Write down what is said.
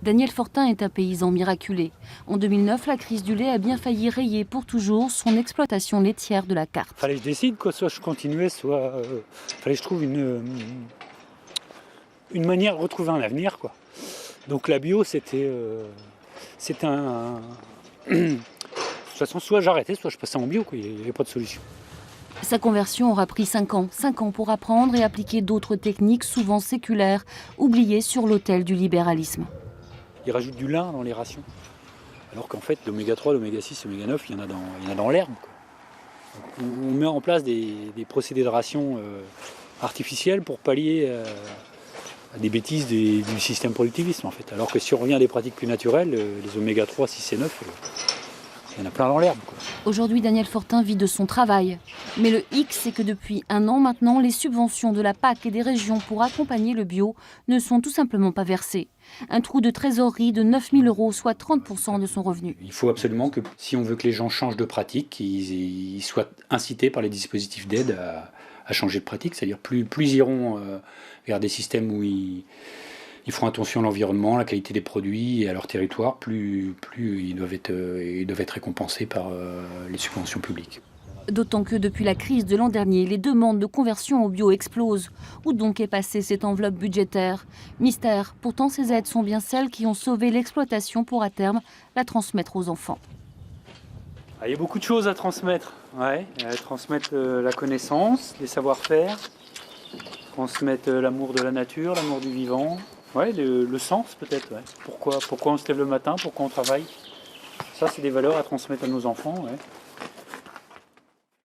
Daniel Fortin est un paysan miraculé. En 2009, la crise du lait a bien failli rayer pour toujours son exploitation laitière de la carte. Fallait que je décide, quoi. Soit je continuais, soit fallait que je trouve une manière de retrouver un avenir, quoi. Donc la bio, c'était un... De toute façon, soit j'arrêtais, soit je passais en bio, quoi. Il n'y avait pas de solution. Sa conversion aura pris 5 ans. 5 ans pour apprendre et appliquer d'autres techniques souvent séculaires, oubliées sur l'autel du libéralisme. Ils rajoutent du lin dans les rations. Alors qu'en fait, l'oméga 3, l'oméga 6, l'oméga 9, il y en a dans l'herbe, quoi. On met en place des procédés de ration artificiels pour pallier à des bêtises du système productiviste, en fait. Alors que si on revient à des pratiques plus naturelles, les oméga 3, 6 et 9, il y en a plein dans l'herbe, quoi. Aujourd'hui, Daniel Fortin vit de son travail. Mais le hic, c'est que depuis 1 an maintenant, les subventions de la PAC et des régions pour accompagner le bio ne sont tout simplement pas versées. Un trou de trésorerie de 9 000 €, soit 30% de son revenu. Il faut absolument que, si on veut que les gens changent de pratique, ils soient incités par les dispositifs d'aide à changer de pratique. C'est-à-dire plus ils iront vers des systèmes où ils font attention à l'environnement, à la qualité des produits et à leur territoire, plus ils doivent être récompensés par les subventions publiques. D'autant que depuis la crise de l'an dernier, les demandes de conversion au bio explosent. Où donc est passée cette enveloppe budgétaire? Mystère, pourtant ces aides sont bien celles qui ont sauvé l'exploitation pour à terme la transmettre aux enfants. Il y a beaucoup de choses à transmettre. Transmettre la connaissance, les savoir-faire, transmettre l'amour de la nature, l'amour du vivant. Le sens peut-être. Pourquoi on se lève le matin, pourquoi on travaille. Ça, c'est des valeurs à transmettre à nos enfants.